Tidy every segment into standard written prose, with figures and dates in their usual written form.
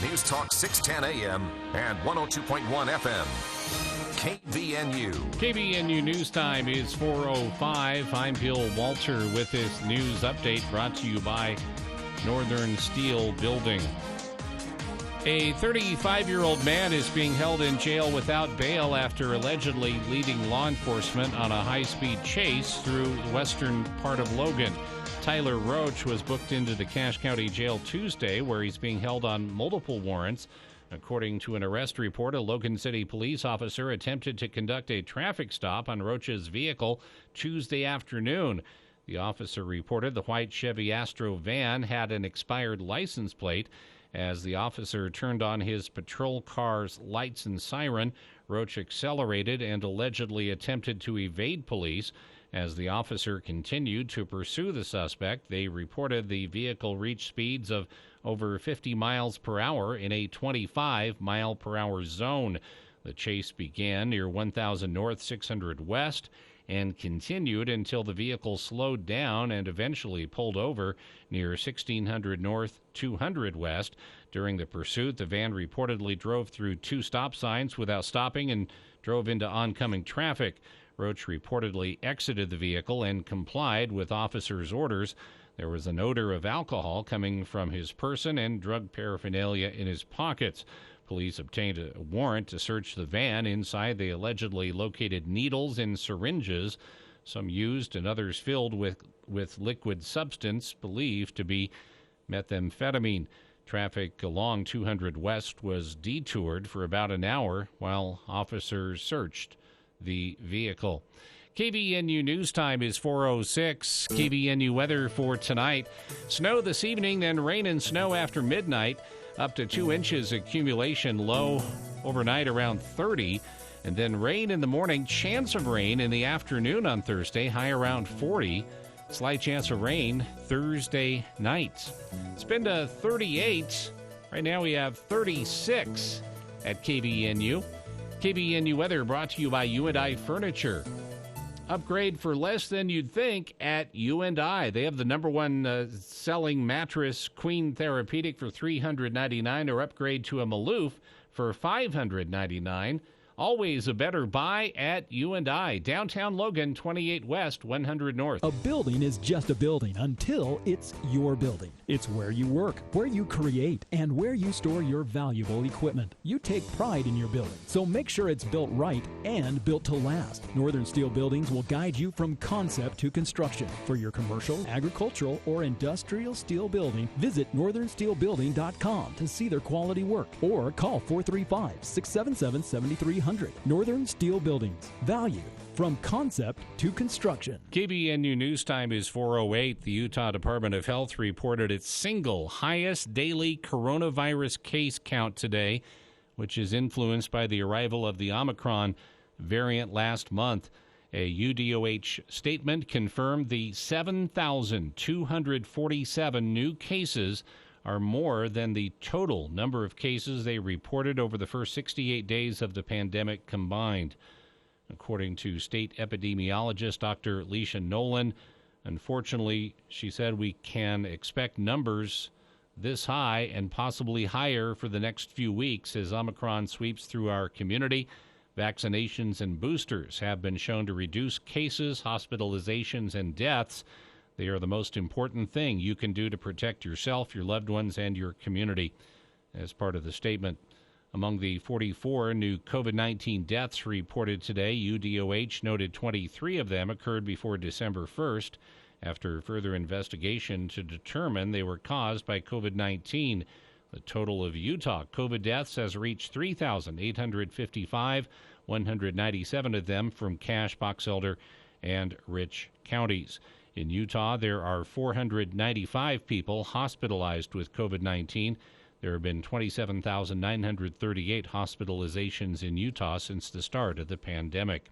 News Talk 610 AM and 102.1 FM. KBNU. KBNU News Time is 4:05. I'm Bill Walter with this news update brought to you by Northern Steel Building. A 35-year-old man is being held in jail without bail after allegedly leading law enforcement on a high-speed chase through the western part of Logan. Tyler Roach was booked into the Cache County Jail Tuesday, where he's being held on multiple warrants. According to an arrest report, a Logan City police officer attempted to conduct a traffic stop on Roach's vehicle Tuesday afternoon. The officer reported the white Chevy Astro van had an expired license plate. As the officer turned on his patrol car's lights and siren, Roach accelerated and allegedly attempted to evade police. As the officer continued to pursue the suspect, they reported the vehicle reached speeds of over 50 miles per hour in a 25-mile-per-hour zone. The chase began near 1000 North, 600 West, and continued until the vehicle slowed down and eventually pulled over near 1600 North, 200 West. During the pursuit, the van reportedly drove through two stop signs without stopping and drove into oncoming traffic. Roach reportedly exited the vehicle and complied with officers' orders. There was an odor of alcohol coming from his person and drug paraphernalia in his pockets. Police obtained a warrant to search the van. Inside, they allegedly located needles and syringes, some used and others filled with liquid substance believed to be methamphetamine. Traffic along 200 West was detoured for about an hour while officers searched the vehicle. KBNU News Time is 4:06. KBNU weather for tonight. Snow this evening, then rain and snow after midnight. Up to 2 inches accumulation, low overnight around 30. And then rain in the morning, chance of rain in the afternoon on Thursday, high around 40. Slight chance of rain Thursday night. It's been to 38. Right now we have 36 at KBNU. KBNU weather brought to you by U&I Furniture. Upgrade for less than you'd think at U&I. They have the number one selling mattress, Queen Therapeutic, for $399, or upgrade to a Maloof for $599. Always a better buy at U&I. Downtown Logan, 28 West, 100 North. A building is just a building until it's your building. It's where you work, where you create, and where you store your valuable equipment. You take pride in your building, so make sure it's built right and built to last. Northern Steel Buildings will guide you from concept to construction. For your commercial, agricultural, or industrial steel building, visit northernsteelbuilding.com to see their quality work, or call 435-677-7300. Northern Steel Buildings. Value from concept to construction. KBNU News Time is 4:08. The Utah Department of Health reported its single highest daily coronavirus case count today, which is influenced by the arrival of the Omicron variant last month. A UDOH statement confirmed the 7,247 new cases are more than the total number of cases they reported over the first 68 days of the pandemic combined. According to state epidemiologist Dr. Leisha Nolan, unfortunately, she said we can expect numbers this high and possibly higher for the next few weeks as Omicron sweeps through our community. Vaccinations and boosters have been shown to reduce cases, hospitalizations, and deaths. They are the most important thing you can do to protect yourself, your loved ones, and your community. As part of the statement, among the 44 new COVID-19 deaths reported today, UDOH noted 23 of them occurred before December 1st, after further investigation to determine they were caused by COVID-19. The total of Utah COVID deaths has reached 3,855, 197 of them from Cache, Box Elder, and Rich counties. In Utah, there are 495 people hospitalized with COVID-19. There have been 27,938 hospitalizations in Utah since the start of the pandemic.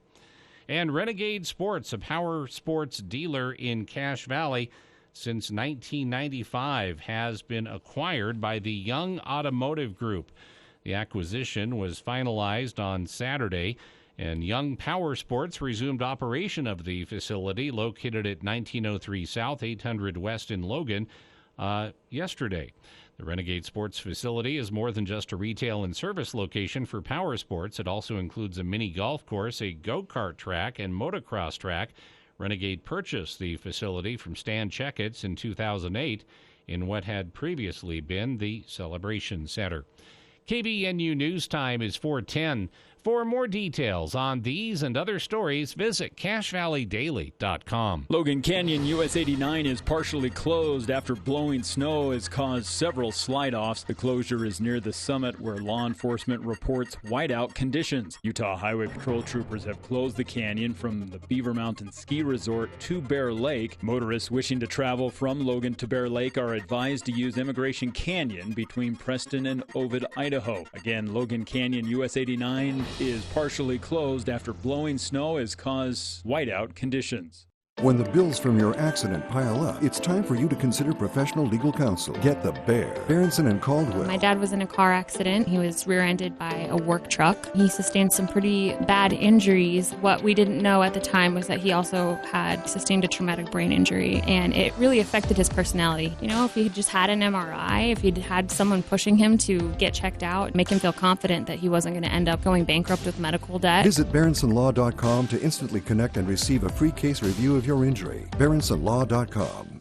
And Renegade Sports, a power sports dealer in Cache Valley since 1995, has been acquired by the Young Automotive Group. The acquisition was finalized on Saturday, and Young Power Sports resumed operation of the facility located at 1903 South, 800 West in Logan yesterday. The Renegade Sports facility is more than just a retail and service location for power sports. It also includes a mini golf course, a go-kart track, and motocross track. Renegade purchased the facility from Stan Checketts in 2008 in what had previously been the Celebration Center. KBNU News Time is 4:10. For more details on these and other stories, visit CacheValleyDaily.com. Logan Canyon US 89 is partially closed after blowing snow has caused several slide-offs. The closure is near the summit where law enforcement reports whiteout conditions. Utah Highway Patrol troopers have closed the canyon from the Beaver Mountain Ski Resort to Bear Lake. Motorists wishing to travel from Logan to Bear Lake are advised to use Immigration Canyon between Preston and Ovid, Idaho. Again, Logan Canyon US 89 is partially closed after blowing snow has caused whiteout conditions. When the bills from your accident pile up, it's time for you to consider professional legal counsel. Get the Bear. Berenson and Caldwell. My dad was in a car accident. He was rear-ended by a work truck. He sustained some pretty bad injuries. What we didn't know at the time was that he also had sustained a traumatic brain injury, and it really affected his personality. You know, if he had just had an MRI, if he'd had someone pushing him to get checked out, make him feel confident that he wasn't going to end up going bankrupt with medical debt. Visit BerensonLaw.com to instantly connect and receive a free case review of your injury. BerensonLaw.com.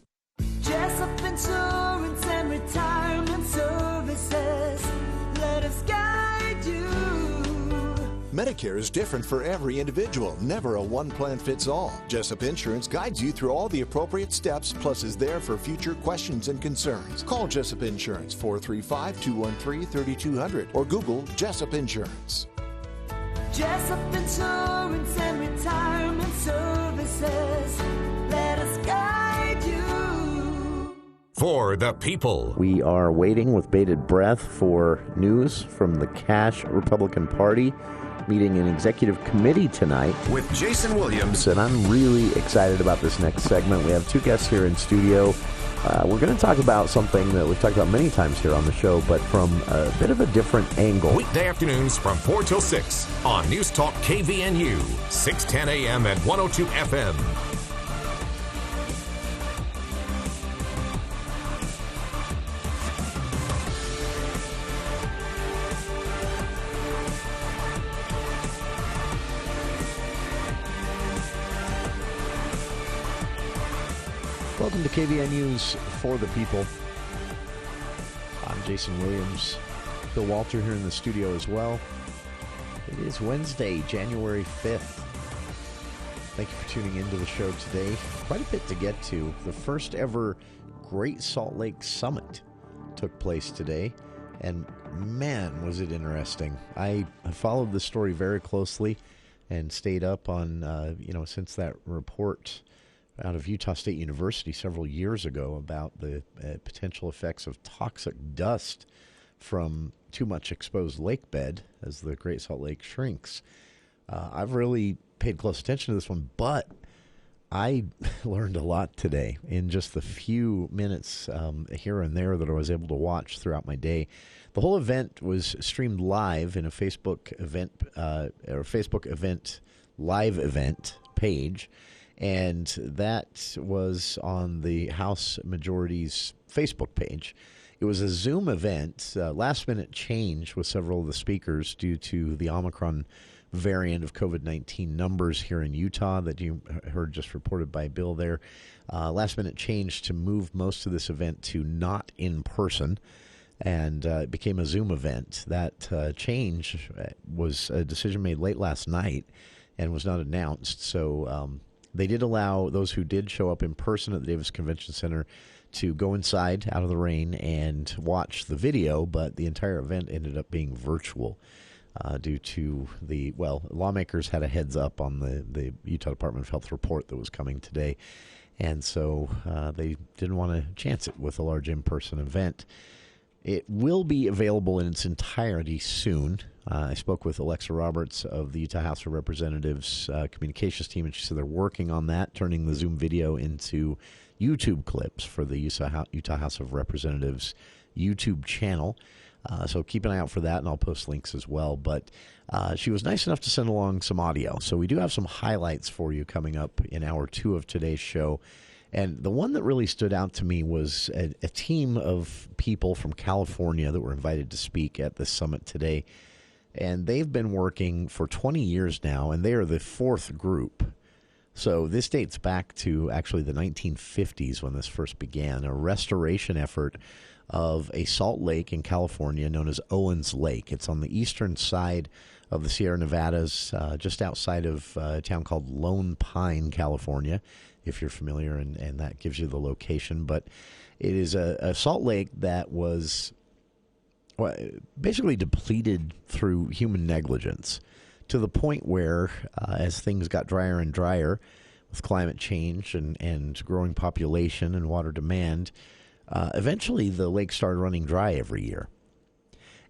Jessup Insurance and Retirement Services. Let us guide you. Medicare is different for every individual, never a one plan fits all. Jessup Insurance guides you through all the appropriate steps, plus is there for future questions and concerns. Call Jessup Insurance 435-213-3200 or Google Jessup Insurance. Jessup Insurance and Retirement Services. Let us guide you. For the people. We are waiting with bated breath for news from the Cache Republican Party meeting an executive committee tonight. With Jason Williams. And I'm really excited about this next segment. We have two guests here in studio. We're going to talk about something that we've talked about many times here on the show, but from a bit of a different angle. Weekday afternoons from 4 till 6 on News Talk KVNU, 610 AM and 102 FM. Welcome to KVNU's For the People. I'm Jason Williams. Bill Walter here in the studio as well. It is Wednesday, January 5th. Thank you for tuning into the show today. Quite a bit to get to. The first ever Great Salt Lake Summit took place today, and man, was it interesting. I have followed the story very closely and stayed up on, since that report out of Utah State University several years ago about the potential effects of toxic dust from too much exposed lake bed as the Great Salt Lake shrinks. I've really paid close attention to this one, but I learned a lot today in just the few minutes here and there that I was able to watch throughout my day. The whole event was streamed live in a Facebook event live event page. And that was on the House Majority's Facebook page. It was a Zoom event, last-minute change with several of the speakers due to the Omicron variant of COVID-19 numbers here in Utah that you heard just reported by Bill there. Last-minute change to move most of this event to not in person, and it became a Zoom event. That change was a decision made late last night and was not announced, so they did allow those who did show up in person at the Davis Convention Center to go inside out of the rain and watch the video, but the entire event ended up being virtual due to lawmakers had a heads up on the Utah Department of Health report that was coming today, and so they didn't want to chance it with a large in-person event. It will be available in its entirety soon. I spoke with Alexa Roberts of the Utah House of Representatives communications team, and she said they're working on that, turning the Zoom video into YouTube clips for the Utah House of Representatives YouTube channel. So keep an eye out for that, and I'll post links as well. But she was nice enough to send along some audio. So we do have some highlights for you coming up in hour 2 of today's show. And the one that really stood out to me was a team of people from California that were invited to speak at this summit today. And they've been working for 20 years now, and they are the fourth group. So this dates back to actually the 1950s when this first began, a restoration effort of a salt lake in California known as Owens Lake. It's on the eastern side of the Sierra Nevadas, just outside of a town called Lone Pine, California, if you're familiar, and that gives you the location. But it is a salt lake that was basically depleted through human negligence, to the point where, as things got drier and drier with climate change and growing population and water demand, eventually the lake started running dry every year.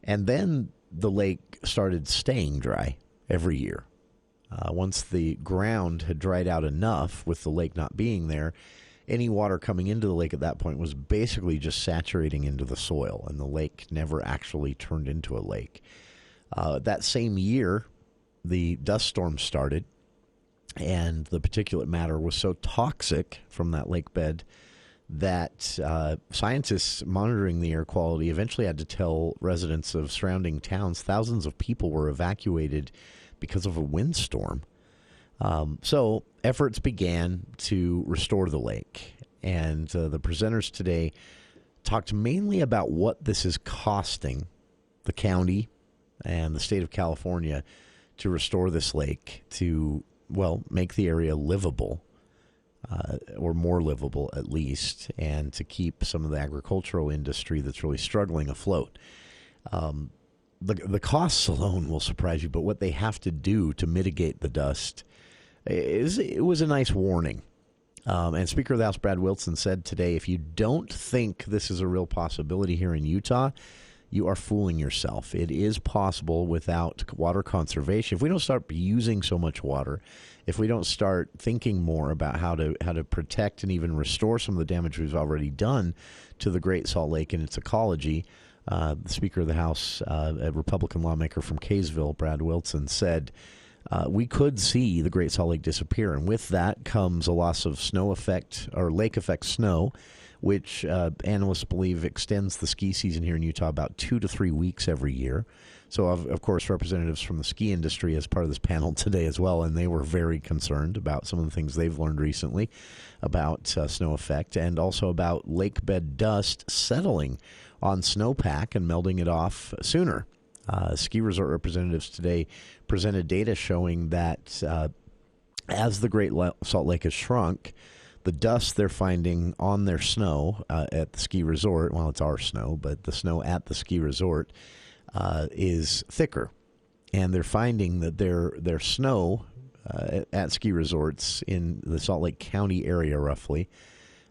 And then the lake started staying dry every year. Once the ground had dried out enough, with the lake not being there, any water coming into the lake at that point was basically just saturating into the soil, and the lake never actually turned into a lake. That same year, the dust storm started, and the particulate matter was so toxic from that lake bed that scientists monitoring the air quality eventually had to tell residents of surrounding towns thousands of people were evacuated because of a windstorm. So efforts began to restore the lake, and the presenters today talked mainly about what this is costing the county and the state of California to restore this lake to, well, make the area livable, or more livable at least, and to keep some of the agricultural industry that's really struggling afloat. The costs alone will surprise you, but what they have to do to mitigate the dust it was a nice warning. And Speaker of the House Brad Wilson said today, if you don't think this is a real possibility here in Utah, you are fooling yourself. It is possible without water conservation. If we don't start using so much water, if we don't start thinking more about how to protect and even restore some of the damage we've already done to the Great Salt Lake and its ecology, the Speaker of the House, a Republican lawmaker from Kaysville, Brad Wilson, said we could see the Great Salt Lake disappear. And with that comes a loss of snow effect or lake effect snow, which analysts believe extends the ski season here in Utah about 2 to 3 weeks every year. So, of course, representatives from the ski industry as part of this panel today as well, and they were very concerned about some of the things they've learned recently about snow effect, and also about lake bed dust settling on snowpack and melting it off sooner. Ski resort representatives today presented data showing that as the Great Salt Lake has shrunk, the dust they're finding on their snow at the ski resort, well, it's our snow, but the snow at the ski resort is thicker. And they're finding that their snow at ski resorts in the Salt Lake County area, roughly,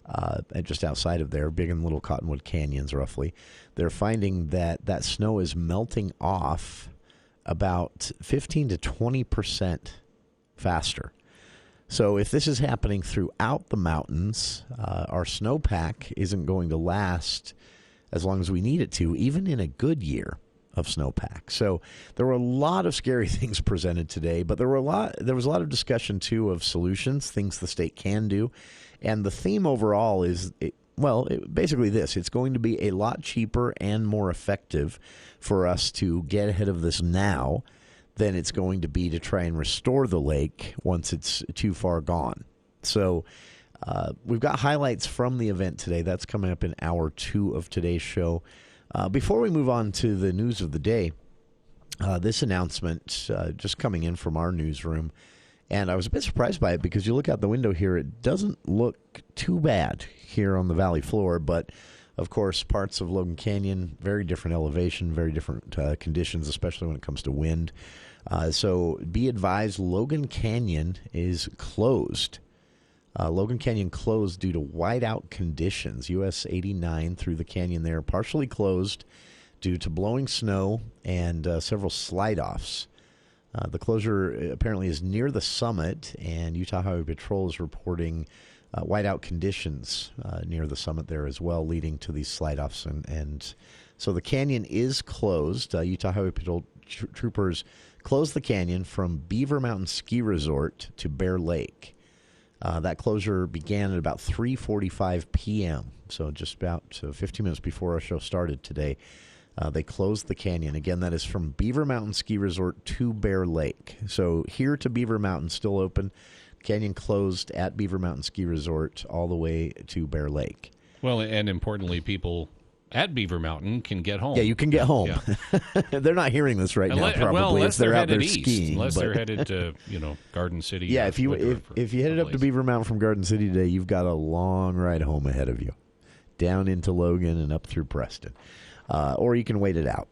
and just outside of there, Big and Little Cottonwood Canyons, roughly, they're finding that snow is melting off about 15 to 20% faster. So if this is happening throughout the mountains, our snowpack isn't going to last as long as we need it to, even in a good year of snowpack. So there were a lot of scary things presented today, but there was a lot of discussion too of solutions, things the state can do. And the theme overall is, basically this. It's going to be a lot cheaper and more effective for us to get ahead of this now than it's going to be to try and restore the lake once it's too far gone. So we've got highlights from the event today. That's coming up in hour 2 of today's show. Before we move on to the news of the day, this announcement just coming in from our newsroom, and I was a bit surprised by it because you look out the window here, it doesn't look too bad here on the valley floor, but of course, parts of Logan Canyon, very different elevation, very different conditions, especially when it comes to wind. So be advised, Logan Canyon is closed. Logan Canyon closed due to whiteout conditions. US 89 through the canyon there, partially closed due to blowing snow and several slide-offs. The closure apparently is near the summit, and Utah Highway Patrol is reporting whiteout conditions near the summit there as well, leading to these slide-offs. And so the canyon is closed. Utah Highway Patrol troopers closed the canyon from Beaver Mountain Ski Resort to Bear Lake. That closure began at about 3:45 p.m., so just about 15 minutes before our show started today. They closed the canyon. Again, that is from Beaver Mountain Ski Resort to Bear Lake. So here to Beaver Mountain, still open. Canyon closed at Beaver Mountain Ski Resort all the way to Bear Lake. Well, and importantly, people at Beaver Mountain can get home. Yeah, you can get home. Yeah. They're not hearing this right now, probably, unless if they're out there east, skiing. Unless they're headed to, Garden City. Yeah, if you headed up to Beaver Mountain from Garden City today, you've got a long ride home ahead of you, down into Logan and up through Preston. Or you can wait it out.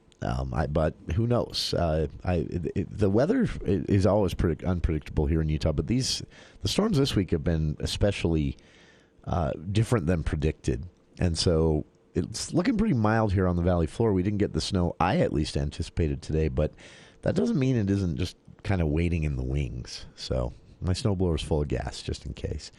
But who knows? The weather is always unpredictable here in Utah, but the storms this week have been especially different than predicted. And so it's looking pretty mild here on the valley floor. We didn't get the snow I at least anticipated today, but that doesn't mean it isn't just kind of waiting in the wings. So my snowblower's full of gas just in case.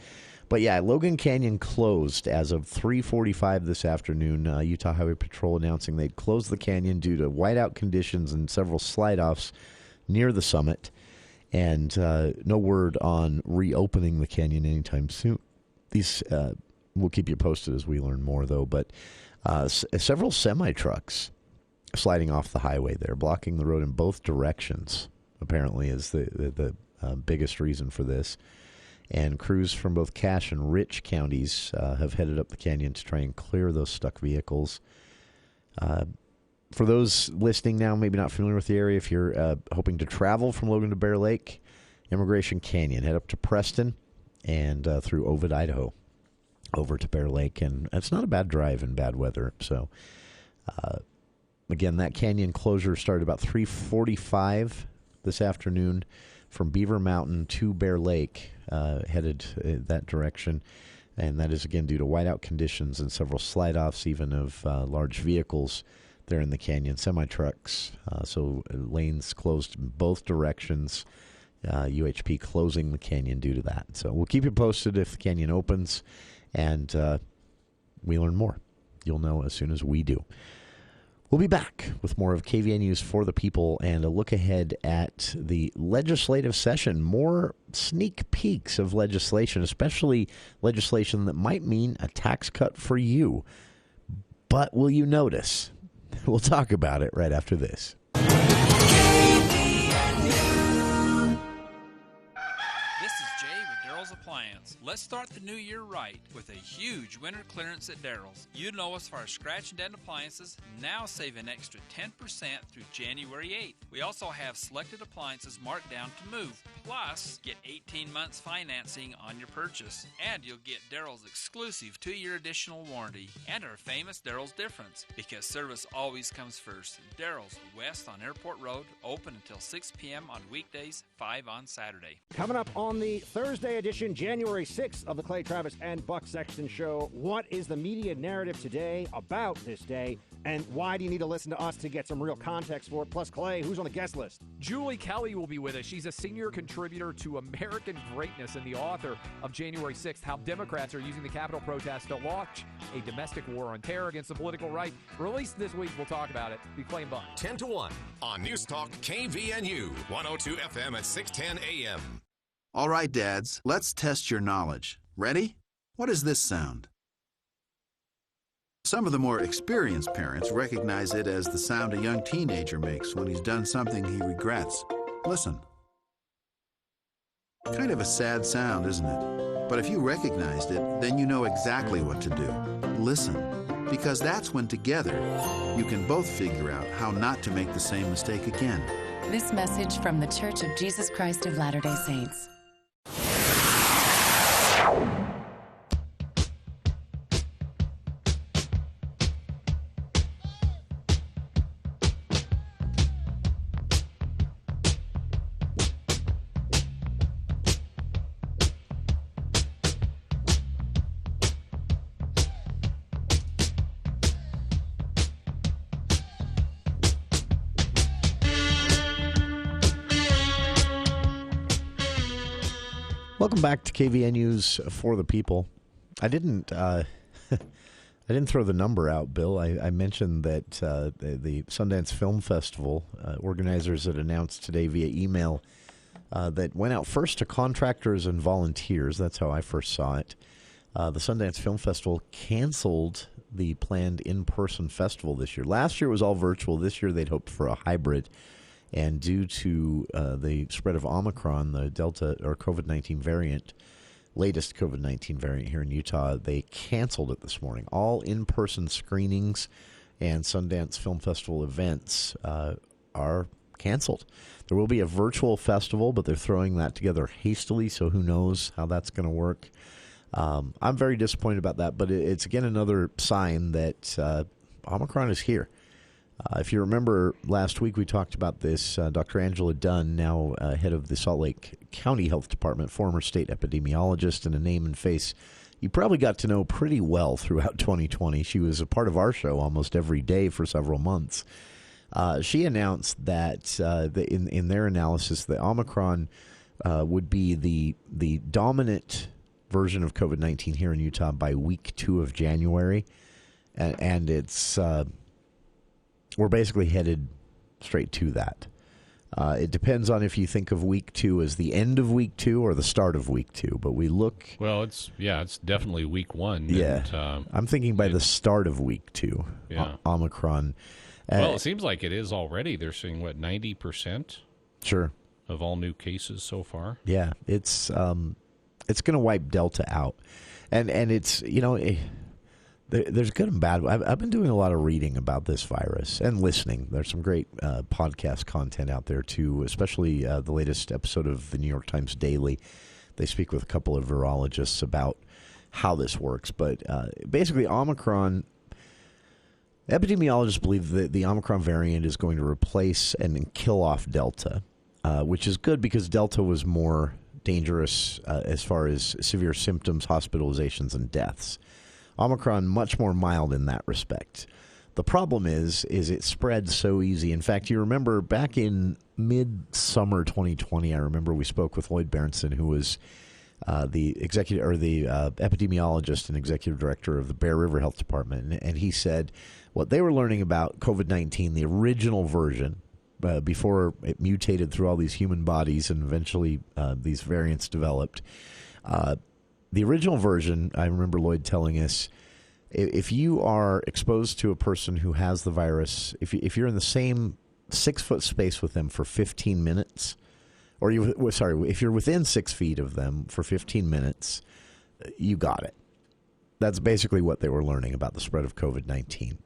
But yeah, Logan Canyon closed as of 3:45 this afternoon. Utah Highway Patrol announcing they'd closed the canyon due to whiteout conditions and several slide-offs near the summit. And no word on reopening the canyon anytime soon. These we'll keep you posted as we learn more, though. But several semi-trucks sliding off the highway there, blocking the road in both directions, apparently, is the biggest reason for this. And crews from both Cache and Rich counties have headed up the canyon to try and clear those stuck vehicles. For those listening now, maybe not familiar with the area, if you're hoping to travel from Logan to Bear Lake, Immigration Canyon, head up to Preston and through Ovid, Idaho, over to Bear Lake. And it's not a bad drive in bad weather. So, again, that canyon closure started about 3:45 this afternoon from Beaver Mountain to Bear Lake, headed that direction. And that is, again, due to whiteout conditions and several slide-offs even of large vehicles there in the canyon, semi-trucks. So lanes closed in both directions. UHP closing the canyon due to that. So we'll keep you posted if the canyon opens and we learn more. You'll know as soon as we do. We'll be back with more of KVN News for the People and a look ahead at the legislative session. More sneak peeks of legislation, especially legislation that might mean a tax cut for you. But will you notice? We'll talk about it right after this. Appliance. Let's start the new year right with a huge winter clearance at Daryl's. You know us for our scratch and dent appliances. Now save an extra 10% through January 8th. We also have selected appliances marked down to move. Plus, get 18 months financing on your purchase. And you'll get Daryl's exclusive 2-year additional warranty and our famous Daryl's difference, because service always comes first. Daryl's, west on Airport Road, open until 6 p.m. on weekdays, 5 on Saturday. Coming up on the Thursday edition, January 6th of the Clay Travis and Buck Sexton Show, what is the media narrative today about this day, and why do you need to listen to us to get some real context for it? Plus, Clay, who's on the guest list? Julie Kelly will be with us. She's a senior contributor to American Greatness and the author of January 6th, How Democrats Are Using the Capitol Protest to Launch a Domestic War on Terror Against the Political Right. Released this week. We'll talk about it. Be Clay and Buck. 10 to 1 on News Talk KVNU, 102 FM at 610 AM. All right, dads, let's test your knowledge. Ready? What does this sound? Some of the more experienced parents recognize it as the sound a young teenager makes when he's done something he regrets. Listen. Kind of a sad sound, isn't it? But if you recognized it, then you know exactly what to do. Listen. Because that's when together you can both figure out how not to make the same mistake again. This message from The Church of Jesus Christ of Latter-day Saints. Welcome back to KVN News for the People. I didn't throw the number out, Bill. I mentioned that the Sundance Film Festival organizers had announced today via email that went out first to contractors and volunteers. That's how I first saw it. The Sundance Film Festival canceled the planned in-person festival this year. Last year it was all virtual. This year they'd hoped for a hybrid. And due to the spread of Omicron, the Delta or COVID-19 variant, latest COVID-19 variant here in Utah, they canceled it this morning. All in-person screenings and Sundance Film Festival events are canceled. There will be a virtual festival, but they're throwing that together hastily, so who knows how that's going to work. I'm very disappointed about that, but it's, again, another sign that Omicron is here. If you remember, last week we talked about this. Dr. Angela Dunn, now head of the Salt Lake County Health Department, former state epidemiologist and a name and face you probably got to know pretty well throughout 2020. She was a part of our show almost every day for several months. She announced that in their analysis that Omicron would be the dominant version of COVID-19 here in Utah by week 2 of January. And it's we're basically headed straight to that. It depends on if you think of week 2 as the end of week 2 or the start of week 2. But we look... Well, it's definitely week 1. Yeah. And, I'm thinking by the start of week 2, yeah. Omicron... Well, it seems like it is already. They're saying, 90%? Sure. Of all new cases so far? Yeah, it's going to wipe Delta out. And it's, there's good and bad. I've been doing a lot of reading about this virus and listening. There's some great podcast content out there, too, especially the latest episode of the New York Times Daily. They speak with a couple of virologists about how this works. But basically, Omicron... Epidemiologists believe that the Omicron variant is going to replace and kill off Delta, which is good because Delta was more dangerous as far as severe symptoms, hospitalizations, and deaths. Omicron, much more mild in that respect. The problem is it spread so easy. In fact, you remember back in mid-summer 2020, I remember we spoke with Lloyd Berenson, who was the executive or the epidemiologist and executive director of the Bear River Health Department, and he said what they were learning about COVID-19, the original version, before it mutated through all these human bodies and eventually these variants developed. The original version, I remember Lloyd telling us, if you are exposed to a person who has the virus, if you're in the same 6-foot space with them for 15 minutes, or if you're within 6 feet of them for 15 minutes, you got it. That's basically what they were learning about the spread of COVID-19.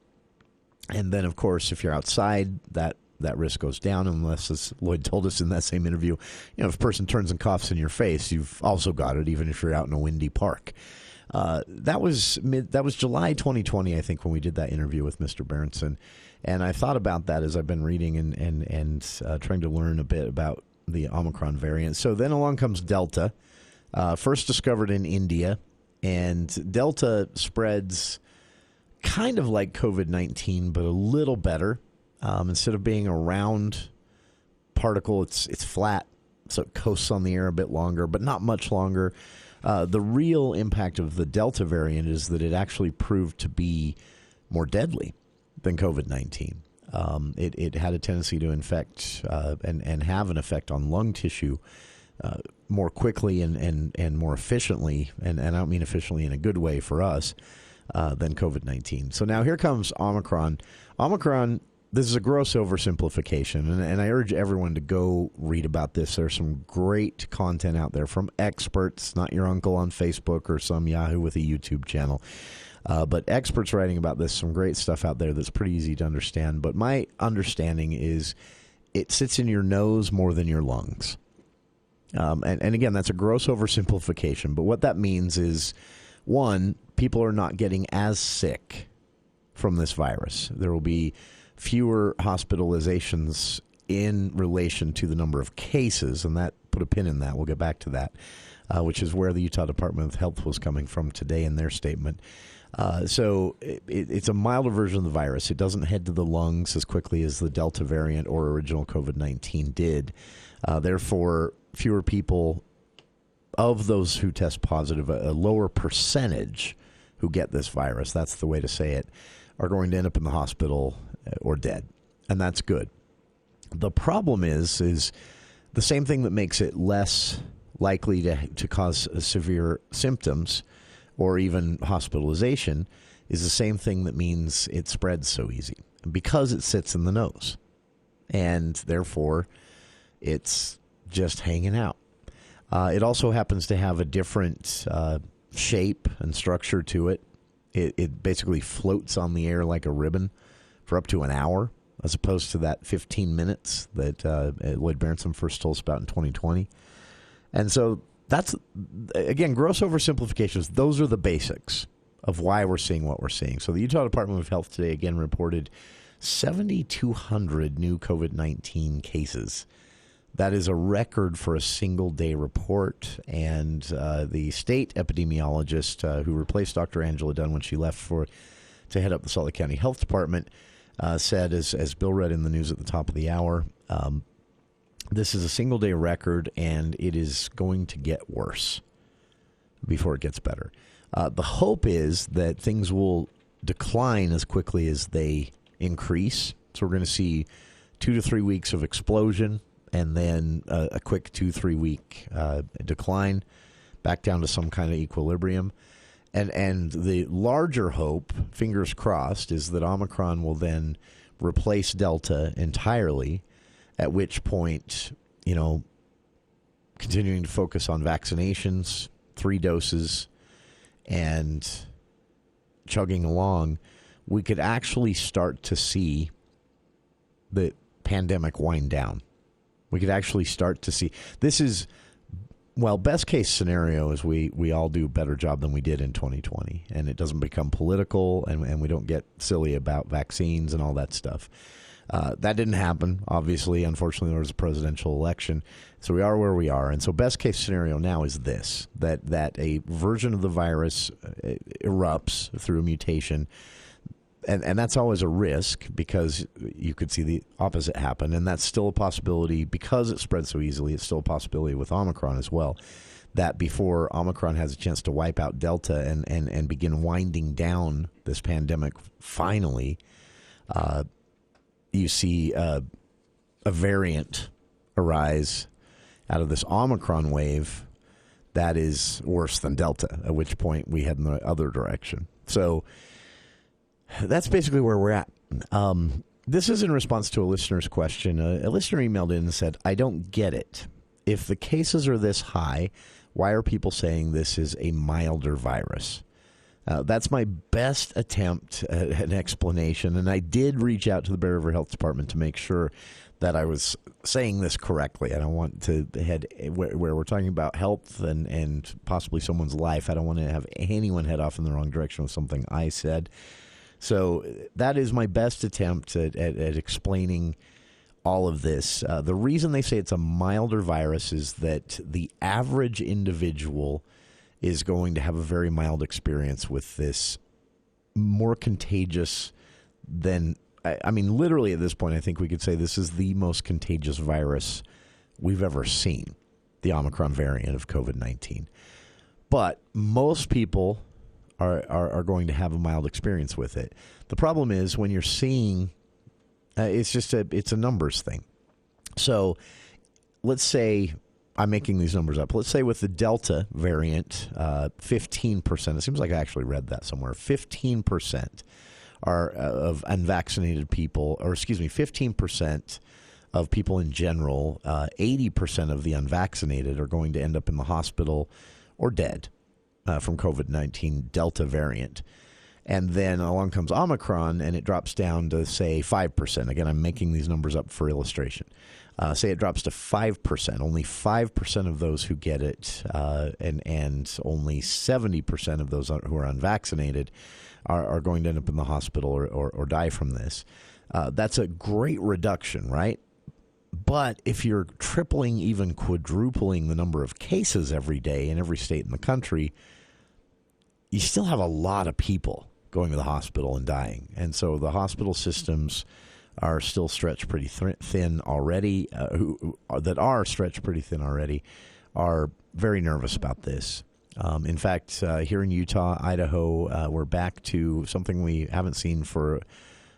And then, of course, if you're outside, that risk goes down unless, as Lloyd told us in that same interview, if a person turns and coughs in your face, you've also got it, even if you're out in a windy park. That was July 2020, I think, when we did that interview with Mr. Berenson. And I thought about that as I've been reading and trying to learn a bit about the Omicron variant. So then along comes Delta, first discovered in India, and Delta spreads kind of like COVID-19, but a little better. Instead of being a round particle, it's flat, so it coasts on the air a bit longer, but not much longer. The real impact of the Delta variant is that it actually proved to be more deadly than COVID-19. It had a tendency to infect and have an effect on lung tissue more quickly and more efficiently, and I don't mean efficiently in a good way for us, than COVID-19. So now here comes Omicron. Omicron, this is a gross oversimplification, and I urge everyone to go read about this. There's some great content out there from experts, not your uncle on Facebook or some Yahoo with a YouTube channel. But experts writing about this, some great stuff out there that's pretty easy to understand. But my understanding is it sits in your nose more than your lungs. And again, that's a gross oversimplification. But what that means is, one, people are not getting as sick from this virus. There will be fewer hospitalizations in relation to the number of cases, and that put a pin in that. We'll get back to that, which is where the Utah Department of Health was coming from today in their statement. So it's a milder version of the virus. It doesn't head to the lungs as quickly as the Delta variant or original COVID-19 did. Therefore, fewer people of those who test positive, a lower percentage who get this virus, that's the way to say it, are going to end up in the hospital or dead. And that's good. The problem is The same thing that makes it less likely to cause severe symptoms or even hospitalization is the same thing that means it spreads so easy, because it sits in the nose. And therefore, it's just hanging out. It also happens to have a different shape and structure to it. It basically floats on the air like a ribbon for up to an hour, as opposed to that 15 minutes that Lloyd Berenson first told us about in 2020. And so that's, again, gross oversimplifications. Those are the basics of why we're seeing what we're seeing. So the Utah Department of Health today, again, reported 7,200 new COVID-19 cases. That is a record for a single-day report. And the state epidemiologist who replaced Dr. Angela Dunn when she left to head up the Salt Lake County Health Department said, as Bill read in the news at the top of the hour, this is a single-day record, and it is going to get worse before it gets better. The hope is that things will decline as quickly as they increase. So we're going to see 2 to 3 weeks of explosion, and then a quick 2-3 week decline back down to some kind of equilibrium. And the larger hope, fingers crossed, is that Omicron will then replace Delta entirely, at which point, continuing to focus on vaccinations, 3 doses, and chugging along, we could actually start to see the pandemic wind down. We could actually start to see. This is, well, best case scenario is we all do a better job than we did in 2020, and it doesn't become political, and we don't get silly about vaccines and all that stuff. That didn't happen, obviously. Unfortunately, there was a presidential election, so we are where we are. And so best case scenario now is this, that a version of the virus erupts through a mutation. And that's always a risk, because you could see the opposite happen. And that's still a possibility because it spreads so easily. It's still a possibility with Omicron as well, that before Omicron has a chance to wipe out Delta and begin winding down this pandemic, finally, you see a variant arise out of this Omicron wave that is worse than Delta, at which point we head in the other direction. So that's basically where we're at. This is in response to a listener's question. A listener emailed in and said, I don't get it. If the cases are this high, why are people saying this is a milder virus? That's my best attempt at an explanation, and I did reach out to the Bear River Health Department to make sure that I was saying this correctly. I don't want to head where we're talking about health and possibly someone's life. I don't want to have anyone head off in the wrong direction with something I said. So that is my best attempt at explaining all of this. The reason they say it's a milder virus is that the average individual is going to have a very mild experience with this, more contagious than, I mean, literally at this point, I think we could say this is the most contagious virus we've ever seen, the Omicron variant of COVID-19. But most people are going to have a mild experience with it. The problem is when you're seeing, it's a numbers thing. So let's say, I'm making these numbers up. Let's say with the Delta variant, 15%, it seems like I actually read that somewhere, 15% are of unvaccinated people, or 15% of people in general, 80% of the unvaccinated are going to end up in the hospital or dead from COVID-19 Delta variant. And then along comes Omicron, and it drops down to, say, 5%. Again, I'm making these numbers up for illustration. Say it drops to 5%. Only 5% of those who get it, and only 70% of those who are unvaccinated are going to end up in the hospital or die from this. That's a great reduction, right? But if you're tripling, even quadrupling the number of cases every day in every state in the country, you still have a lot of people going to the hospital and dying. And so the hospital systems are still stretched pretty thin already, that are stretched pretty thin already, are very nervous about this. In fact, here in Utah, Idaho, we're back to something we haven't seen for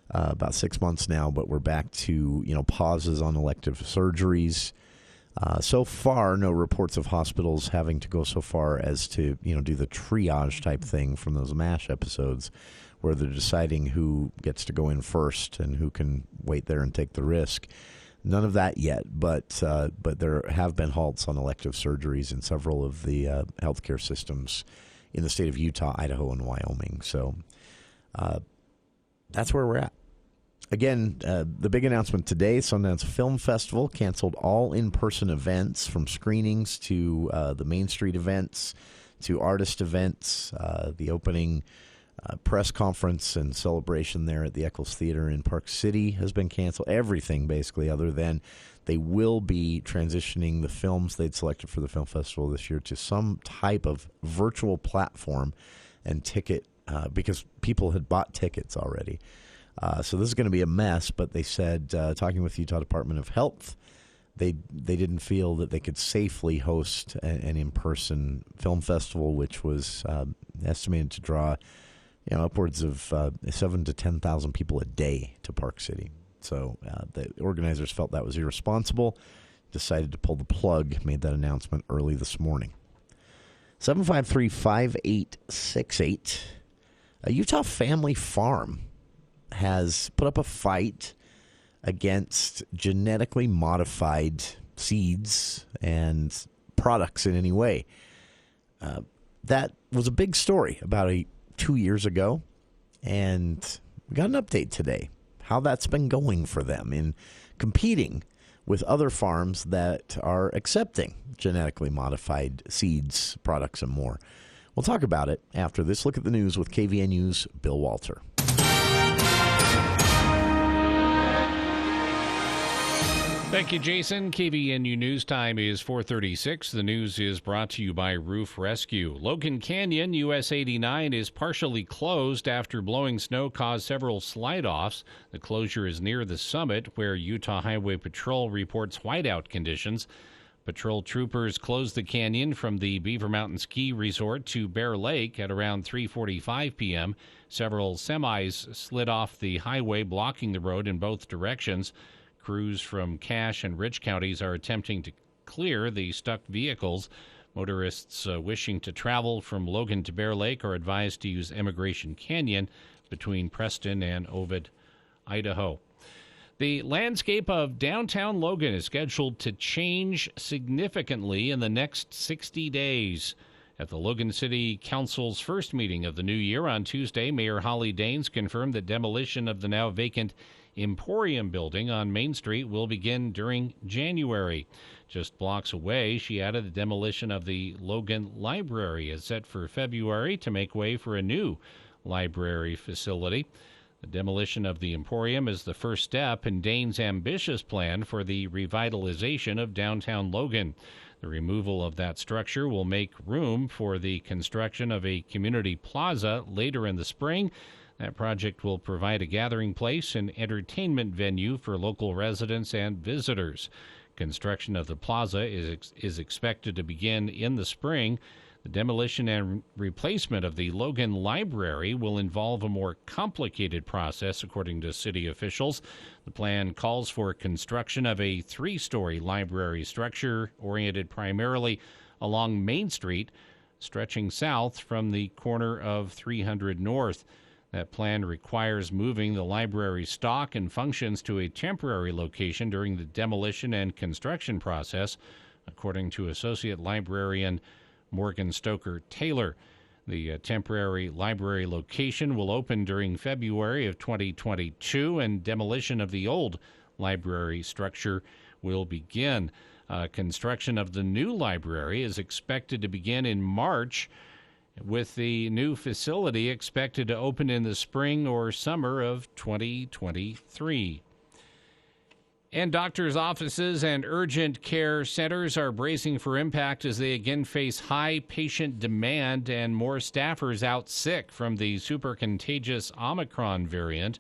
about 6 months now, but we're back to, pauses on elective surgeries. So far, no reports of hospitals having to go so far as to, do the triage type thing from those MASH episodes where they're deciding who gets to go in first and who can wait there and take the risk. None of that yet, but there have been halts on elective surgeries in several of the healthcare systems in the state of Utah, Idaho, and Wyoming. So that's where we're at. Again, the big announcement today, Sundance Film Festival canceled all in-person events, from screenings to the Main Street events to artist events. The opening press conference and celebration there at the Eccles Theater in Park City has been canceled. Everything, basically, other than they will be transitioning the films they'd selected for the film festival this year to some type of virtual platform and ticket, because people had bought tickets already. So this is going to be a mess, but they said, talking with the Utah Department of Health, they didn't feel that they could safely host an in-person film festival, which was estimated to draw upwards of 7,000 to 10,000 people a day to Park City. So the organizers felt that was irresponsible, decided to pull the plug, made that announcement early this morning. 753-5868. A Utah family farm has put up a fight against genetically modified seeds and products in any way. That was a big story about 2 years ago, and we got an update today, how that's been going for them in competing with other farms that are accepting genetically modified seeds, products, and more. We'll talk about it after this look at the news with KVNU's Bill Walter. Thank you, Jason. KVNU News Time is 4:36. The news is brought to you by Roof Rescue. Logan Canyon, US 89, is partially closed after blowing snow caused several slide-offs. The closure is near the summit, where Utah Highway Patrol reports whiteout conditions. Patrol troopers closed the canyon from the Beaver Mountain Ski Resort to Bear Lake at around 3:45 p.m. Several semis slid off the highway, blocking the road in both directions. Crews from Cache and Rich counties are attempting to clear the stuck vehicles. Motorists wishing to travel from Logan to Bear Lake are advised to use Emigration Canyon between Preston and Ovid, Idaho. The landscape of downtown Logan is scheduled to change significantly in the next 60 days. At the Logan City Council's first meeting of the new year on Tuesday, Mayor Holly Daines confirmed that demolition of the now vacant Emporium building on Main Street will begin during January. Just blocks away, she added, the demolition of the Logan Library is set for February to make way for a new library facility. The demolition of the Emporium is the first step in Daines' ambitious plan for the revitalization of downtown Logan. The removal of that structure will make room for the construction of a community plaza later in the spring. That project will provide a gathering place and entertainment venue for local residents and visitors. Construction of the plaza is expected to begin in the spring. The demolition and replacement of the Logan Library will involve a more complicated process, according to city officials. The plan calls for construction of a 3-story library structure oriented primarily along Main Street, stretching south from the corner of 300 North. That plan requires moving the library stock and functions to a temporary location during the demolition and construction process, according to Associate Librarian Morgan Stoker Taylor. The temporary library location will open during February of 2022, and demolition of the old library structure will begin. Construction of the new library is expected to begin in March, with the new facility expected to open in the spring or summer of 2023. And doctors' offices and urgent care centers are bracing for impact as they again face high patient demand and more staffers out sick from the super contagious Omicron variant.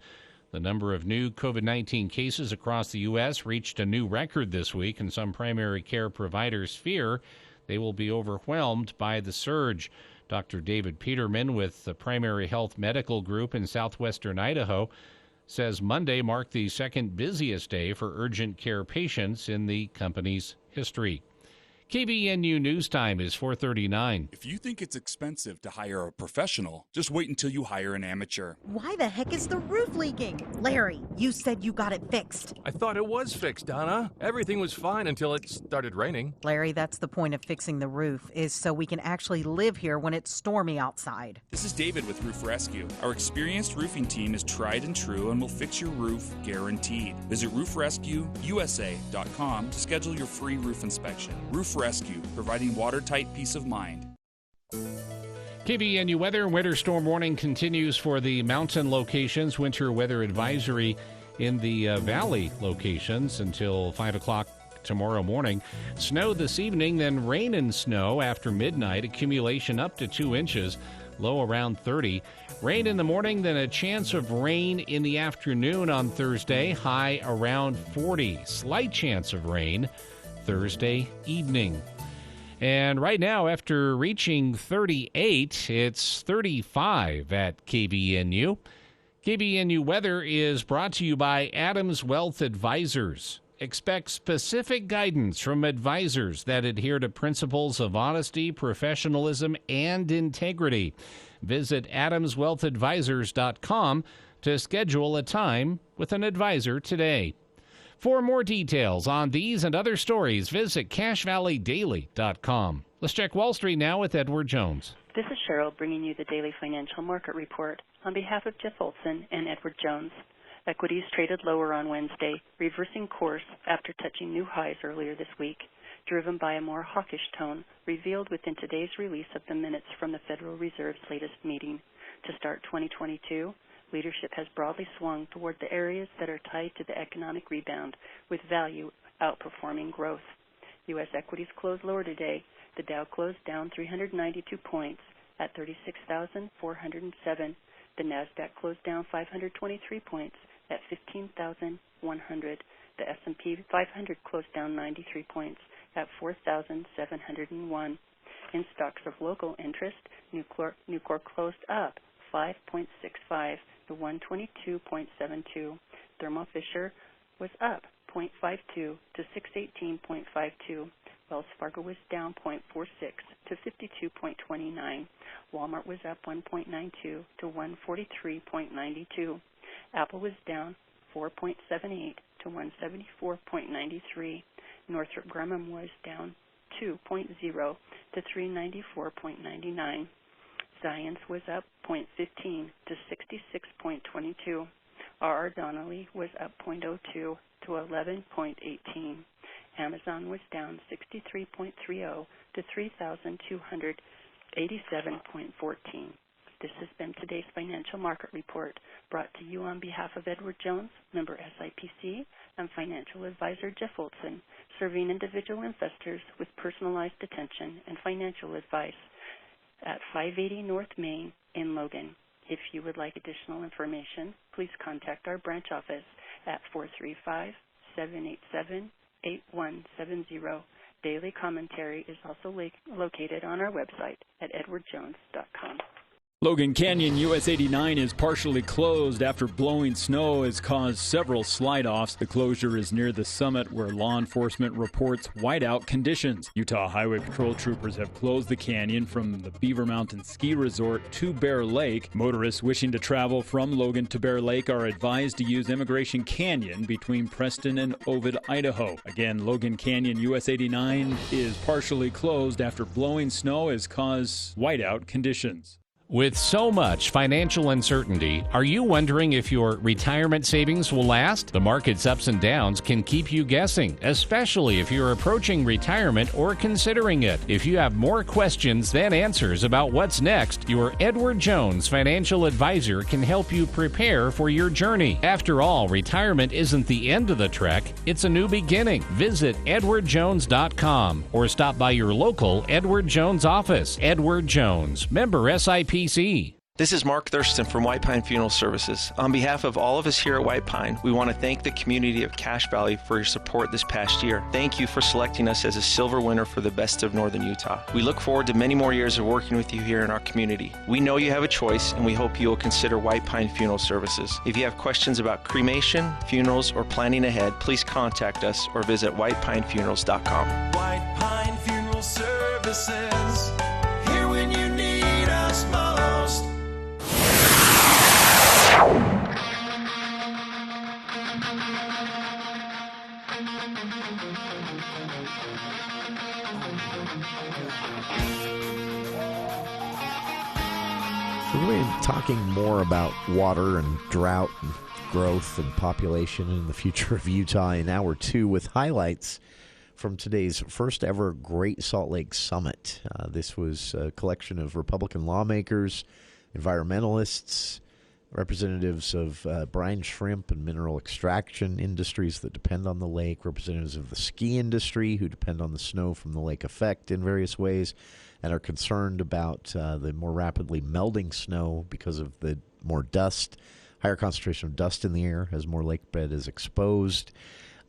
The number of new COVID-19 cases across the U.S. reached a new record this week, and some primary care providers fear they will be overwhelmed by the surge. Dr. David Peterman with the Primary Health Medical Group in southwestern Idaho says Monday marked the second busiest day for urgent care patients in the company's history. KVNU News Time is 4:39. If you think it's expensive to hire a professional, just wait until you hire an amateur. Why the heck is the roof leaking? Larry, you said you got it fixed. I thought it was fixed, Donna. Everything was fine until it started raining. Larry, that's the point of fixing the roof, is so we can actually live here when it's stormy outside. This is David with Roof Rescue. Our experienced roofing team is tried and true and will fix your roof guaranteed. Visit roofrescueusa.com to schedule your free roof inspection. Roof Rescue, providing watertight peace of mind. KVNU weather. Winter storm warning continues for the mountain locations. Winter weather advisory in the valley locations until 5 o'clock tomorrow morning. Snow this evening, then rain and snow after midnight. Accumulation up to 2 inches. Low around 30. Rain in the morning, then a chance of rain in the afternoon on Thursday. High around 40. Slight chance of rain Thursday evening. And right now, after reaching 38, it's 35 at KVNU. KVNU weather is brought to you by Adams Wealth Advisors. Expect specific guidance from advisors that adhere to principles of honesty, professionalism, and integrity. Visit adamswealthadvisors.com to schedule a time with an advisor today. For more details on these and other stories, visit CashValleyDaily.com. Let's check Wall Street now with Edward Jones. This is Cheryl bringing you the Daily Financial Market Report on behalf of Jeff Olson and Edward Jones. Equities traded lower on Wednesday, reversing course after touching new highs earlier this week, driven by a more hawkish tone revealed within today's release of the minutes from the Federal Reserve's latest meeting. To start 2022, leadership has broadly swung toward the areas that are tied to the economic rebound, with value outperforming growth. U.S. equities closed lower today. The Dow closed down 392 points at 36,407. The Nasdaq closed down 523 points at 15,100. The S&P 500 closed down 93 points at 4,701. In stocks of local interest, Nucor closed up 5.65 to 122.72. Thermo Fisher was up 0.52 to 618.52. Wells Fargo was down 0.46 to 52.29. Walmart was up 1.92 to 143.92. Apple was down 4.78 to 174.93. Northrop Grumman was down 2.0 to 394.99. Zions was up 0.15 to 66.22. R.R. Donnelley was up 0.02 to 11.18. Amazon was down 63.30 to 3,287.14. This has been today's Financial Market Report, brought to you on behalf of Edward Jones, member SIPC, and financial advisor Jeff Olson, serving individual investors with personalized attention and financial advice at 580 North Main in Logan. If you would like additional information, please contact our branch office at 435-787-8170. Daily commentary is also located on our website at edwardjones.com. Logan Canyon US 89 is partially closed after blowing snow has caused several slide-offs. The closure is near the summit where law enforcement reports whiteout conditions. Utah Highway Patrol troopers have closed the canyon from the Beaver Mountain Ski Resort to Bear Lake. Motorists wishing to travel from Logan to Bear Lake are advised to use Immigration Canyon between Preston and Ovid, Idaho. Again, Logan Canyon US 89 is partially closed after blowing snow has caused whiteout conditions. With so much financial uncertainty, are you wondering if your retirement savings will last? The market's ups and downs can keep you guessing, especially if you're approaching retirement or considering it. If you have more questions than answers about what's next, your Edward Jones financial advisor can help you prepare for your journey. After all, retirement isn't the end of the trek, it's a new beginning. Visit edwardjones.com or stop by your local Edward Jones office. Edward Jones, member SIPC. This is Mark Thurston from White Pine Funeral Services. On behalf of all of us here at White Pine, we want to thank the community of Cache Valley for your support this past year. Thank you for selecting us as a silver winner for the Best of Northern Utah. We look forward to many more years of working with you here in our community. We know you have a choice, and we hope you will consider White Pine Funeral Services. If you have questions about cremation, funerals, or planning ahead, please contact us or visit whitepinefunerals.com. White Pine Funeral Services, here when you need us most. We're really talking more about water and drought and growth and population and the future of Utah in Hour 2 with highlights from today's first ever Great Salt Lake Summit. This was a collection of Republican lawmakers, environmentalists, representatives of brine shrimp and mineral extraction industries that depend on the lake, representatives of the ski industry who depend on the snow from the lake effect in various ways and are concerned about the more rapidly melting snow because of the more dust, higher concentration of dust in the air as more lake bed is exposed.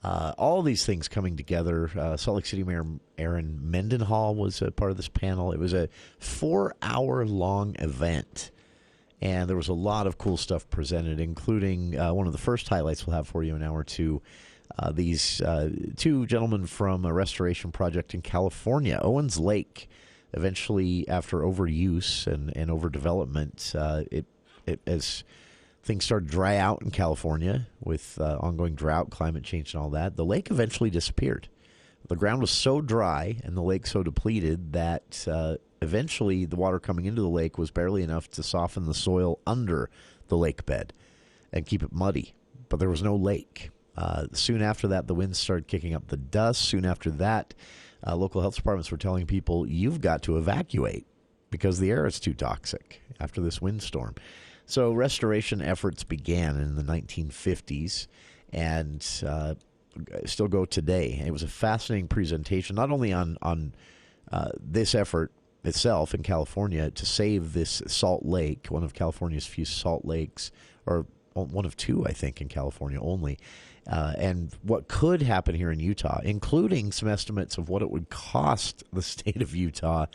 All these things coming together. Salt Lake City Mayor Aaron Mendenhall was a part of this panel. It was a 4-hour-long event, and there was a lot of cool stuff presented, including one of the first highlights we'll have for you in Hour 2. These two gentlemen from a restoration project in California, Owens Lake. Eventually, after overuse and overdevelopment, as things started to dry out in California with ongoing drought, climate change, and all that, the lake eventually disappeared. The ground was so dry and the lake so depleted that eventually the water coming into the lake was barely enough to soften the soil under the lake bed and keep it muddy. But there was no lake. Soon after that, the winds started kicking up the dust. Soon after that, local health departments were telling people, you've got to evacuate because the air is too toxic after this windstorm. So restoration efforts began in the 1950s and still go today. It was a fascinating presentation, not only on this effort itself in California to save this salt lake, one of California's few salt lakes, or one of two, I think, in California only, and what could happen here in Utah, including some estimates of what it would cost the state of Utah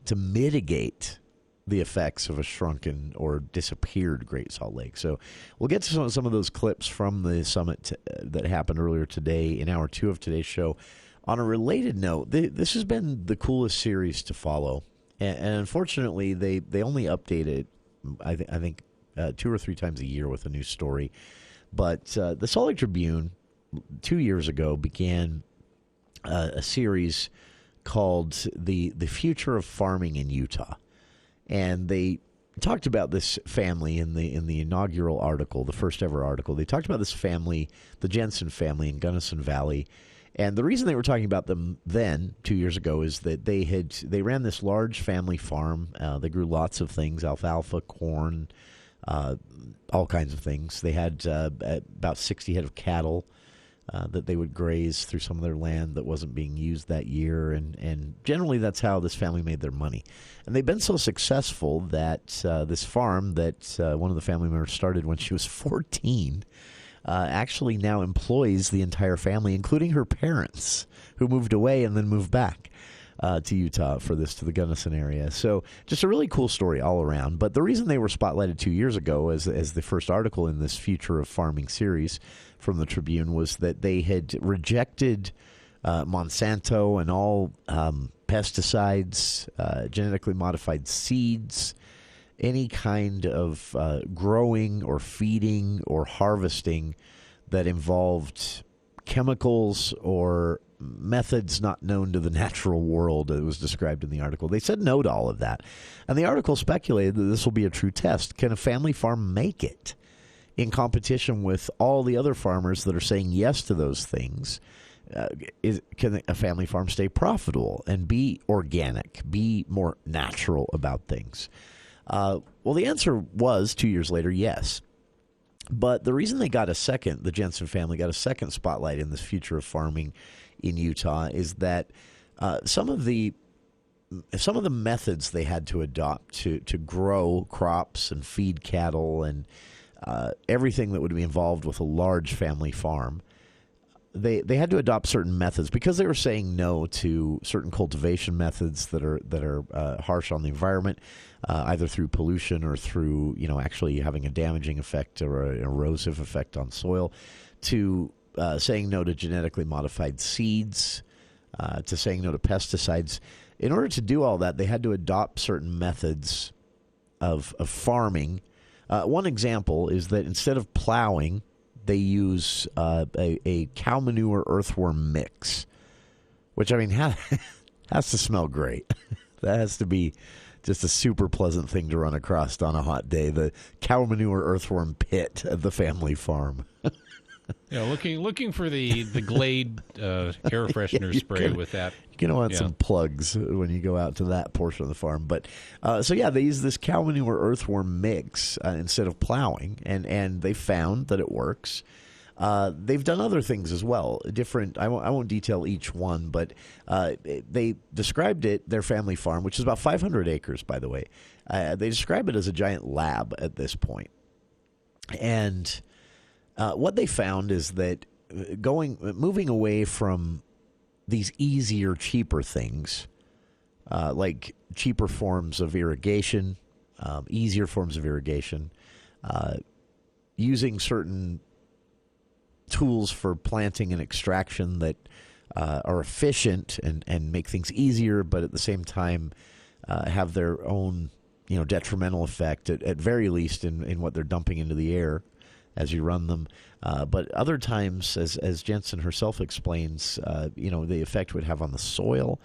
to mitigate the effects of a shrunken or disappeared Great Salt Lake. So we'll get to some of those clips from the summit that happened earlier today in Hour 2 of today's show. On a related note, this has been the coolest series to follow. And unfortunately, they only update it, I think 2 or 3 times a year with a new story. But the Salt Lake Tribune 2 years ago began a series called The Future of Farming in Utah. And they talked about this family in the inaugural article, the first ever article. They talked about this family, the Jensen family in Gunnison Valley. And the reason they were talking about them then, 2 years ago, is that they ran this large family farm. They grew lots of things, alfalfa, corn, all kinds of things. They had about 60 head of cattle that they would graze through some of their land that wasn't being used that year. And generally that's how this family made their money. And they've been so successful that this farm that one of the family members started when she was 14 actually now employs the entire family, including her parents, who moved away and then moved back to Utah for this, to the Gunnison area. So just a really cool story all around. But the reason they were spotlighted 2 years ago as the first article in this Future of Farming series from the Tribune was that they had rejected Monsanto and all pesticides, genetically modified seeds, any kind of growing or feeding or harvesting that involved chemicals or methods not known to the natural world, it was described in the article. They said no to all of that. And the article speculated that this will be a true test. Can a family farm make it in competition with all the other farmers that are saying yes to those things? Can a family farm stay profitable and be organic, be more natural about things? Well, the answer was 2 years later, yes. But the reason they got the Jensen family got a second spotlight in this Future of Farming in Utah is that some of the some of the methods they had to adopt to grow crops and feed cattle and everything that would be involved with a large family farm. They had to adopt certain methods because they were saying no to certain cultivation methods that are harsh on the environment, either through pollution or through actually having a damaging effect or an erosive effect on soil, to saying no to genetically modified seeds, to saying no to pesticides. In order to do all that, they had to adopt certain methods of farming. One example is that instead of plowing, they use a cow manure earthworm mix, which, I mean, has to smell great. That has to be just a super pleasant thing to run across on a hot day. The cow manure earthworm pit at the family farm. Yeah, looking for the Glade air freshener spray with that. You're going to want some plugs when you go out to that portion of the farm. But they use this cow manure earthworm mix instead of plowing, and they found that it works. They've done other things as well. Different. I won't detail each one, but they described it, their family farm, which is about 500 acres, by the way. They describe it as a giant lab at this point. And what they found is that moving away from these easier, cheaper things, like cheaper forms of irrigation, easier forms of irrigation, using certain tools for planting and extraction that are efficient and make things easier, but at the same time have their own detrimental effect, at very least in what they're dumping into the air as you run them. But other times, as Jensen herself explains, the effect would have on the soil,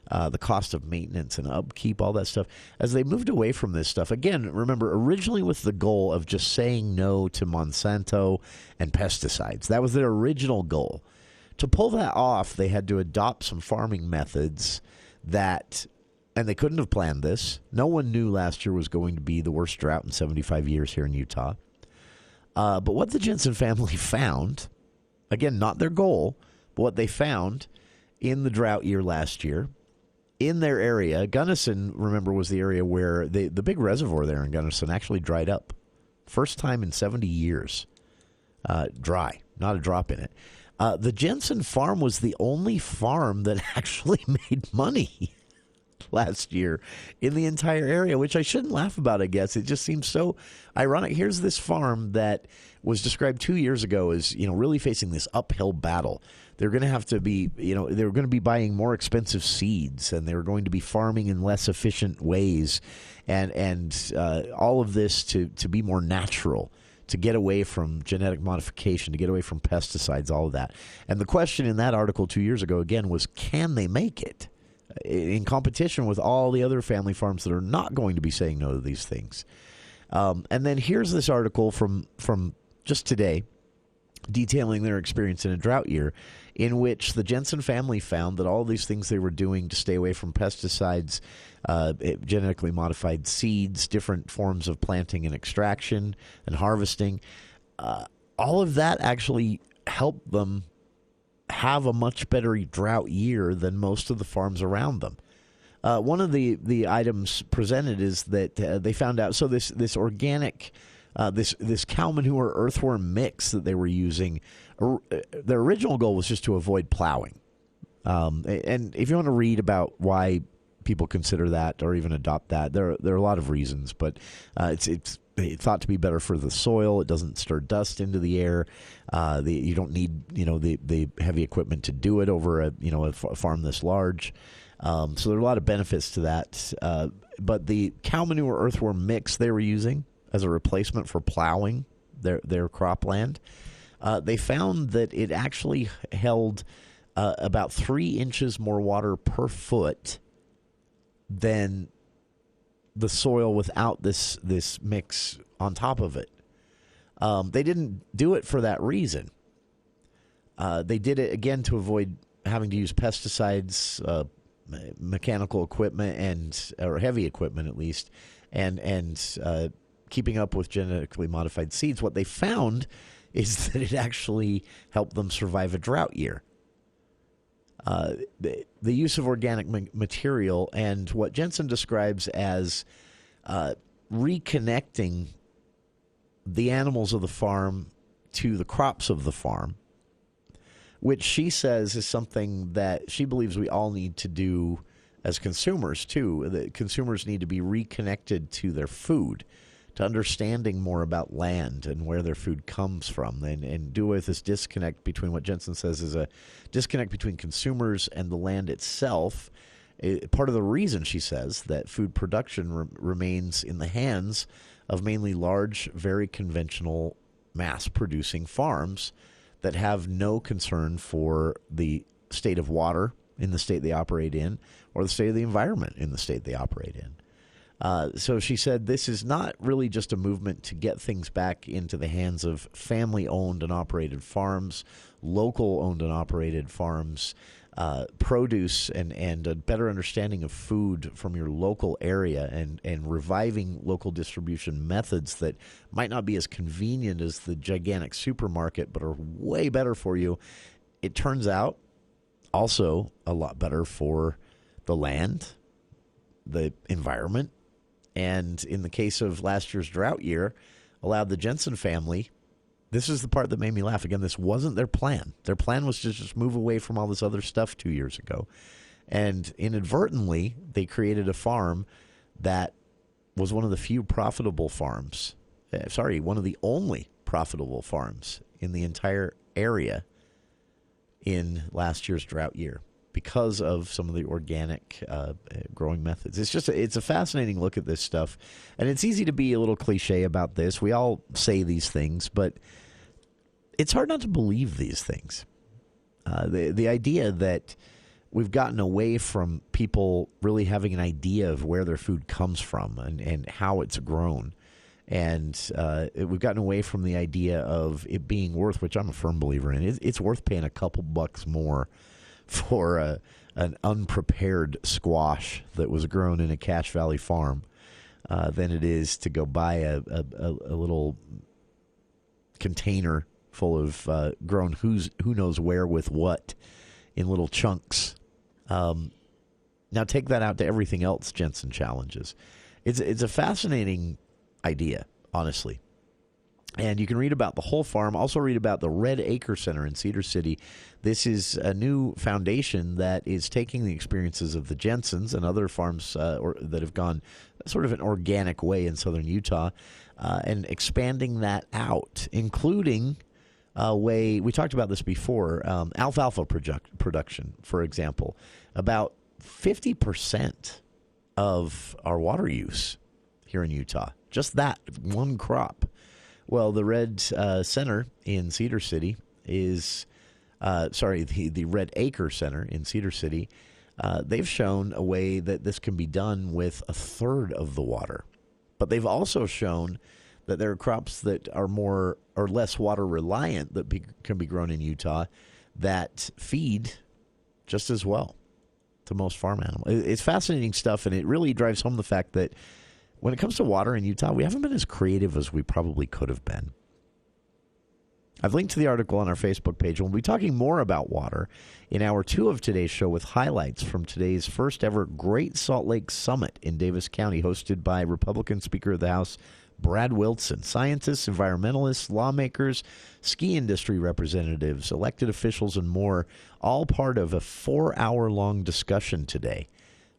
the cost of maintenance and upkeep, all that stuff. As they moved away from this stuff, again, remember, originally with the goal of just saying no to Monsanto and pesticides. That was their original goal. To pull that off, they had to adopt some farming methods that, and they couldn't have planned this. No one knew last year was going to be the worst drought in 75 years here in Utah. But what the Jensen family found, again, not their goal, but what they found in the drought year last year, in their area, Gunnison, remember, was the area where the big reservoir there in Gunnison actually dried up. First time in 70 years. Dry, not a drop in it. The Jensen farm was the only farm that actually made money last year in the entire area, which I shouldn't laugh about, I guess. It just seems so ironic. Here's this farm that was described 2 years ago as, really facing this uphill battle. They're going to have to be, they were going to be buying more expensive seeds, and they were going to be farming in less efficient ways, and all of this to be more natural, to get away from genetic modification, to get away from pesticides, all of that. And the question in that article 2 years ago, again, was, can they make it in competition with all the other family farms that are not going to be saying no to these things? And then here's this article from just today detailing their experience in a drought year, in which the Jensen family found that all these things they were doing to stay away from pesticides, genetically modified seeds, different forms of planting and extraction and harvesting, all of that actually helped them have a much better drought year than most of the farms around them. One of the items presented is that they found out, so this organic, this cow manure earthworm mix that they were using, their original goal was just to avoid plowing. And if you want to read about why people consider that or even adopt that, there are a lot of reasons, but it's thought to be better for the soil. It doesn't stir dust into the air. You don't need the heavy equipment to do it over a farm this large. So there are a lot of benefits to that. But the cow manure earthworm mix they were using as a replacement for plowing their cropland, they found that it actually held about 3 inches more water per foot than the soil without this mix on top of it. They didn't do it for that reason. They did it, again, to avoid having to use pesticides, mechanical equipment, or heavy equipment at least, and keeping up with genetically modified seeds. What they found is that it actually helped them survive a drought year. the use of organic material and what Jensen describes as reconnecting the animals of the farm to the crops of the farm, which she says is something that she believes we all need to do as consumers, too. That consumers need to be reconnected to their food, to understanding more about land and where their food comes from, and do with this disconnect between what Jensen says is a disconnect between consumers and the land itself. Part of the reason, she says, that food production remains in the hands of mainly large, very conventional, mass-producing farms that have no concern for the state of water in the state they operate in or the state of the environment in the state they operate in. So she said this is not really just a movement to get things back into the hands of family-owned and operated farms, local-owned and operated farms, produce and a better understanding of food from your local area and reviving local distribution methods that might not be as convenient as the gigantic supermarket but are way better for you. It turns out also a lot better for the land, the environment, and in the case of last year's drought year, allowed the Jensen family. This is the part that made me laugh. Again, this wasn't their plan. Their plan was to just move away from all this other stuff 2 years ago. And inadvertently, they created a farm that was one of the few profitable farms. One of the only profitable farms in the entire area in last year's drought year because of some of the organic growing methods. It's a fascinating look at this stuff. And it's easy to be a little cliche about this. We all say these things, but it's hard not to believe these things. The idea that we've gotten away from people really having an idea of where their food comes from and how it's grown. And we've gotten away from the idea of it being worth, which I'm a firm believer in, it's worth paying a couple bucks more for an unprepared squash that was grown in a Cache Valley farm than it is to go buy a little container full of grown who knows where with what in little chunks. Now take that out to everything else Jensen challenges. It's a fascinating idea, honestly. And you can read about the whole farm. Also read about the Red Acre Center in Cedar City. This is a new foundation that is taking the experiences of the Jensens and other farms that have gone sort of an organic way in southern Utah and expanding that out, including a way, we talked about this before, alfalfa production, for example. About 50% of our water use here in Utah, just that one crop. Well, the Red Center in Cedar City is, the Red Acre Center in Cedar City, they've shown a way that this can be done with a third of the water. But they've also shown that there are crops that are more or less water reliant that can be grown in Utah that feed just as well to most farm animals. It's fascinating stuff, and it really drives home the fact that when it comes to water in Utah, we haven't been as creative as we probably could have been. I've linked to the article on our Facebook page. We'll be talking more about water in hour 2 of today's show with highlights from today's first ever Great Salt Lake Summit in Davis County, hosted by Republican Speaker of the House Brad Wilson. Scientists, environmentalists, lawmakers, ski industry representatives, elected officials, and more, all part of a 4-hour-long discussion today.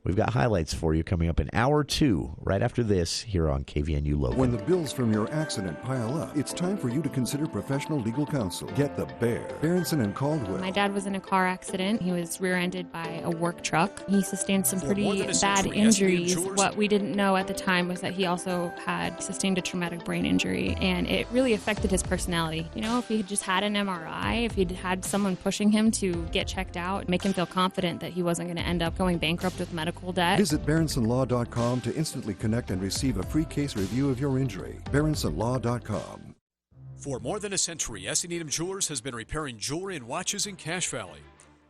We've got highlights for you coming up in hour 2, right after this, here on KVNU Local. When the bills from your accident pile up, it's time for you to consider professional legal counsel. Get the Bear, Berenson and Caldwell. My dad was in a car accident. He was rear-ended by a work truck. He sustained some pretty bad injuries. What we didn't know at the time was that he also had sustained a traumatic brain injury, and it really affected his personality. You know, if he had just had an MRI, if he'd had someone pushing him to get checked out, make him feel confident that he wasn't going to end up going bankrupt with medical debt. Visit BerensonLaw.com to instantly connect and receive a free case review of your injury. BerensonLaw.com. For more than a century, S. Needham Jewelers has been repairing jewelry and watches in Cache Valley.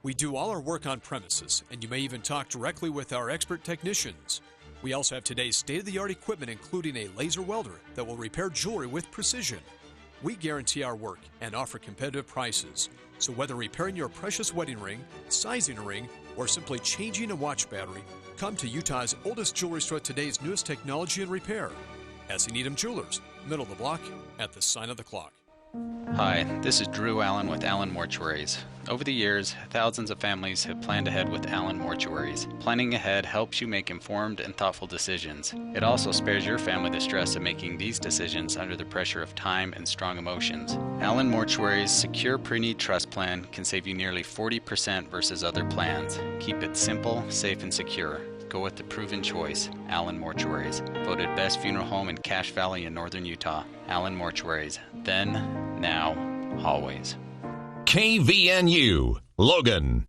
We do all our work on premises, and you may even talk directly with our expert technicians. We also have today's state-of-the-art equipment, including a laser welder that will repair jewelry with precision. We guarantee our work and offer competitive prices. So whether repairing your precious wedding ring, sizing a ring, or simply changing a watch battery, come to Utah's oldest jewelry store with today's newest technology and repair. S.E. Needham Jewelers, middle of the block at the sign of the clock. Hi, this is Drew Allen with Allen Mortuaries. Over the years, thousands of families have planned ahead with Allen Mortuaries. Planning ahead helps you make informed and thoughtful decisions. It also spares your family the stress of making these decisions under the pressure of time and strong emotions. Allen Mortuaries' secure pre-need trust plan can save you nearly 40% versus other plans. Keep it simple, safe, and secure. Go with the proven choice, Allen Mortuaries. Voted best funeral home in Cache Valley in northern Utah. Allen Mortuaries. Then, now, always. KVNU, Logan.